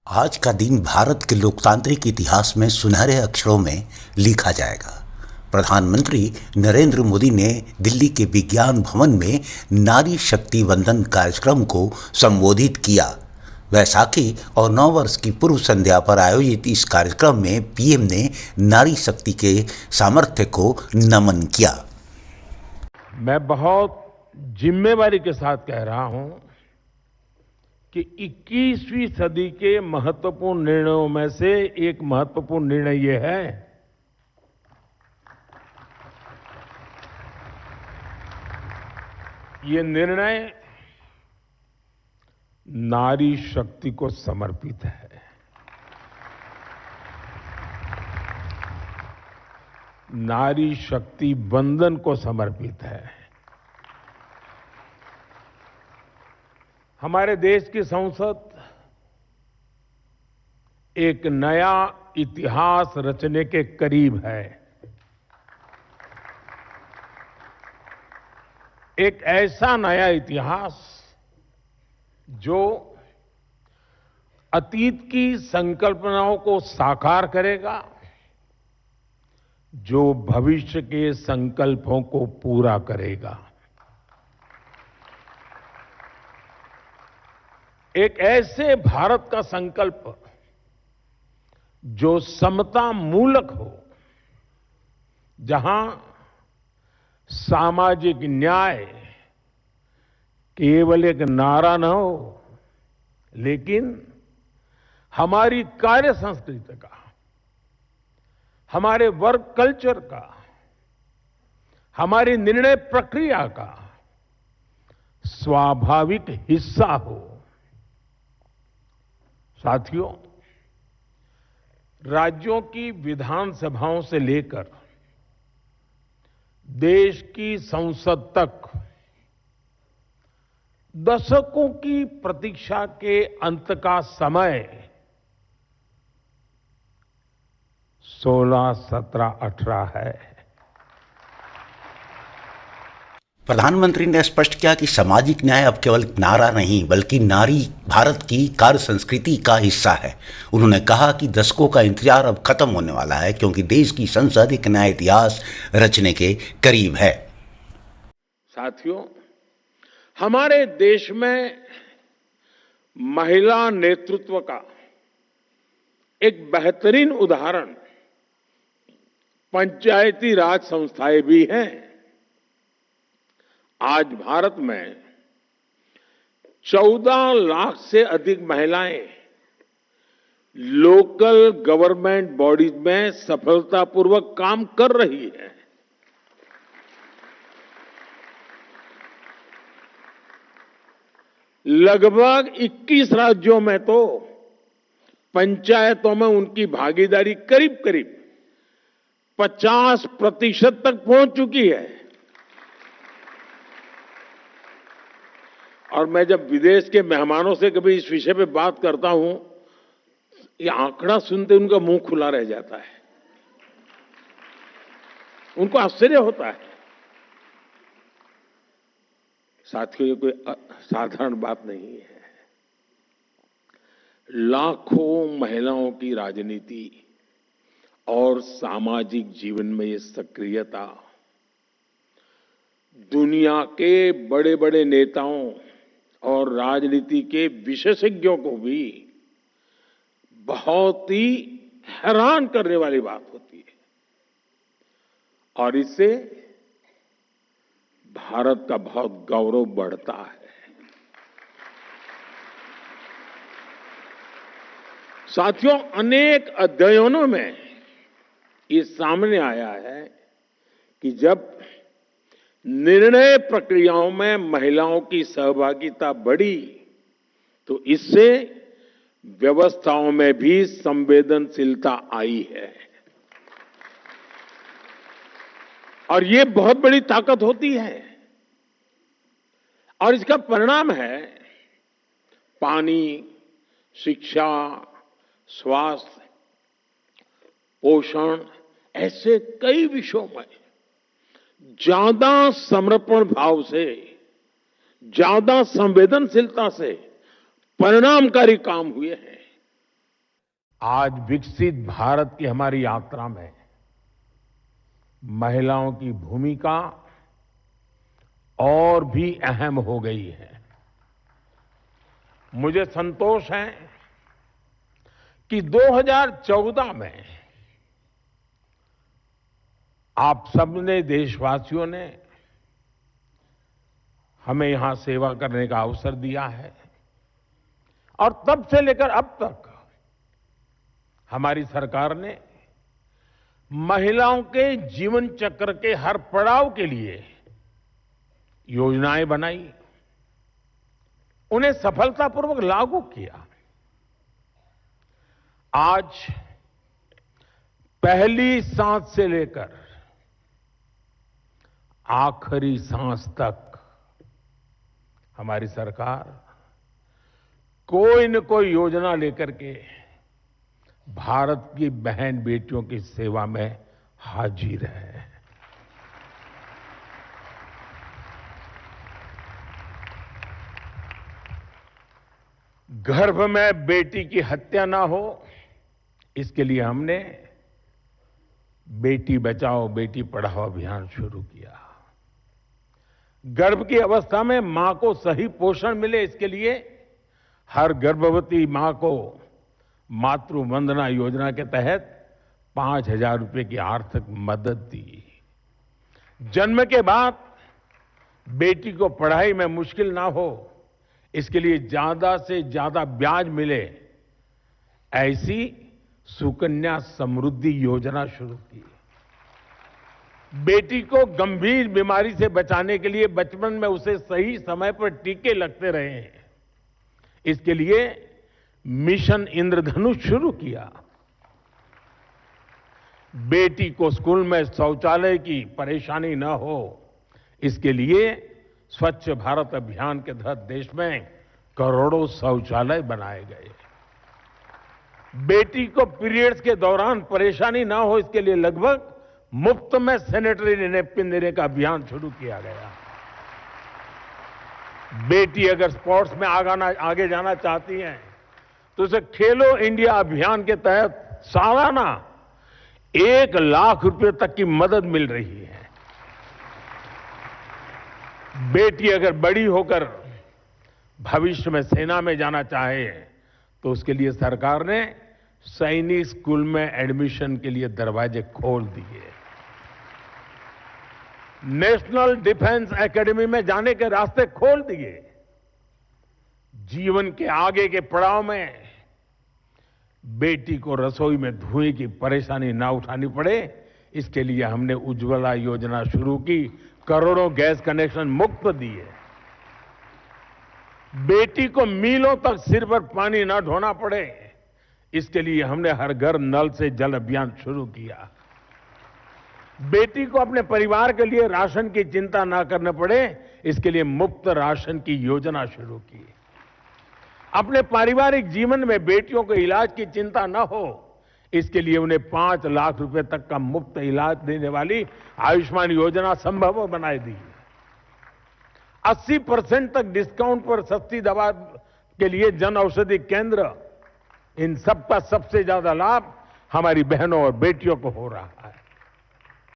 आज का दिन भारत के लोकतांत्रिक इतिहास में सुनहरे अक्षरों में लिखा जाएगा। प्रधानमंत्री नरेंद्र मोदी ने दिल्ली के विज्ञान भवन में नारी शक्ति वंदन कार्यक्रम को संबोधित किया। वैसाखी और नववर्ष की पूर्व संध्या पर आयोजित इस कार्यक्रम में पीएम ने नारी शक्ति के सामर्थ्य को नमन किया। मैं बहुत जिम्मेवारी के साथ कह रहा हूं कि 21वीं सदी के महत्वपूर्ण निर्णयों में से एक महत्वपूर्ण निर्णय ये है ये निर्णय नारी शक्ति को समर्पित है। नारी शक्ति वंदन को समर्पित है। हमारे देश की संसद एक नया इतिहास रचने के करीब है। एक ऐसा नया इतिहास जो अतीत की संकल्पनाओं को साकार करेगा, जो भविष्य के संकल्पों को पूरा करेगा। एक ऐसे भारत का संकल्प जो समता मूलक हो, जहां सामाजिक न्याय केवल एक नारा न हो, लेकिन हमारी कार्य संस्कृति का, हमारे वर्क कल्चर का, हमारी निर्णय प्रक्रिया का स्वाभाविक हिस्सा हो। साथियों, राज्यों की विधानसभाओं से लेकर देश की संसद तक दशकों की प्रतीक्षा के अंत का समय 16, 17, 18 है। प्रधानमंत्री ने स्पष्ट किया कि सामाजिक न्याय अब केवल नारा नहीं बल्कि नारी भारत की कार्य संस्कृति का हिस्सा है। उन्होंने कहा कि दशकों का इंतजार अब खत्म होने वाला है, क्योंकि देश की संसद एक नया इतिहास रचने के करीब है। साथियों, हमारे देश में महिला नेतृत्व का एक बेहतरीन उदाहरण पंचायती राज संस्थाएं भी हैं। आज भारत में 14 लाख से अधिक महिलाएं लोकल गवर्नमेंट बॉडीज में सफलतापूर्वक काम कर रही हैं। लगभग 21 राज्यों में तो पंचायतों में उनकी भागीदारी करीब करीब 50% तक पहुंच चुकी है। और मैं जब विदेश के मेहमानों से कभी इस विषय पे बात करता हूं, ये आंकड़ा सुनते उनका मुंह खुला रह जाता है। उनको आश्चर्य होता है। साथियों, ये कोई साधारण बात नहीं है। लाखों महिलाओं की राजनीति और सामाजिक जीवन में ये सक्रियता दुनिया के बड़े बड़े नेताओं और राजनीति के विशेषज्ञों को भी बहुत ही हैरान करने वाली बात होती है। और इससे भारत का बहुत गौरव बढ़ता है। साथियों, अनेक अध्ययनों में ये सामने आया है कि जब निर्णय प्रक्रियाओं में महिलाओं की सहभागिता बढ़ी तो इससे व्यवस्थाओं में भी संवेदनशीलता आई है। और ये बहुत बड़ी ताकत होती है। और इसका परिणाम है पानी, शिक्षा, स्वास्थ्य, पोषण, ऐसे कई विषयों में ज्यादा समर्पण भाव से, ज्यादा संवेदनशीलता से परिणामकारी काम हुए हैं। आज विकसित भारत की हमारी यात्रा में महिलाओं की भूमिका और भी अहम हो गई है। मुझे संतोष है कि 2014 में आप सबने देशवासियों ने हमें यहां सेवा करने का अवसर दिया है और तब से लेकर अब तक हमारी सरकार ने महिलाओं के जीवन चक्र के हर पड़ाव के लिए योजनाएं बनाई, उन्हें सफलतापूर्वक लागू किया। आज पहली सांस से लेकर आखिरी सांस तक हमारी सरकार कोई न कोई योजना लेकर के भारत की बहन बेटियों की सेवा में हाजिर है। गर्भ में बेटी की हत्या ना हो, इसके लिए हमने बेटी बचाओ बेटी पढ़ाओ अभियान शुरू किया। गर्भ की अवस्था में मां को सही पोषण मिले, इसके लिए हर गर्भवती मां को मातृ वंदना योजना के तहत 5,000 रुपए की आर्थिक मदद दी। जन्म के बाद बेटी को पढ़ाई में मुश्किल ना हो, इसके लिए ज्यादा से ज्यादा ब्याज मिले, ऐसी सुकन्या समृद्धि योजना शुरू की। बेटी को गंभीर बीमारी से बचाने के लिए बचपन में उसे सही समय पर टीके लगते रहे, इसके लिए मिशन इंद्रधनुष शुरू किया। बेटी को स्कूल में शौचालय की परेशानी न हो, इसके लिए स्वच्छ भारत अभियान के तहत देश में करोड़ों शौचालय बनाए गए। बेटी को पीरियड्स के दौरान परेशानी ना हो, इसके लिए लगभग मुफ्त में सैनिटरी नैपकिन देने का अभियान शुरू किया गया। बेटी अगर स्पोर्ट्स में आगे जाना चाहती है तो उसे खेलो इंडिया अभियान के तहत सालाना 1 लाख रुपए तक की मदद मिल रही है। बेटी अगर बड़ी होकर भविष्य में सेना में जाना चाहे तो उसके लिए सरकार ने सैनिक स्कूल में एडमिशन के लिए दरवाजे खोल दिए। नेशनल डिफेंस एकेडमी में जाने के रास्ते खोल दिए। जीवन के आगे के पड़ाव में बेटी को रसोई में धुएं की परेशानी ना उठानी पड़े, इसके लिए हमने उज्ज्वला योजना शुरू की, करोड़ों गैस कनेक्शन मुफ्त दिए। बेटी को मीलों तक सिर पर पानी ना ढोना पड़े, इसके लिए हमने हर घर नल से जल अभियान शुरू किया। बेटी को अपने परिवार के लिए राशन की चिंता ना करना पड़े, इसके लिए मुफ्त राशन की योजना शुरू की। अपने पारिवारिक जीवन में बेटियों को इलाज की चिंता न हो, इसके लिए उन्हें 5 लाख रुपए तक का मुफ्त इलाज देने वाली आयुष्मान योजना संभव बनाई दी। 80% तक डिस्काउंट पर सस्ती दवा के लिए जन औषधि केंद्र, इन सबका सबसे ज्यादा लाभ हमारी बहनों और बेटियों को हो रहा है।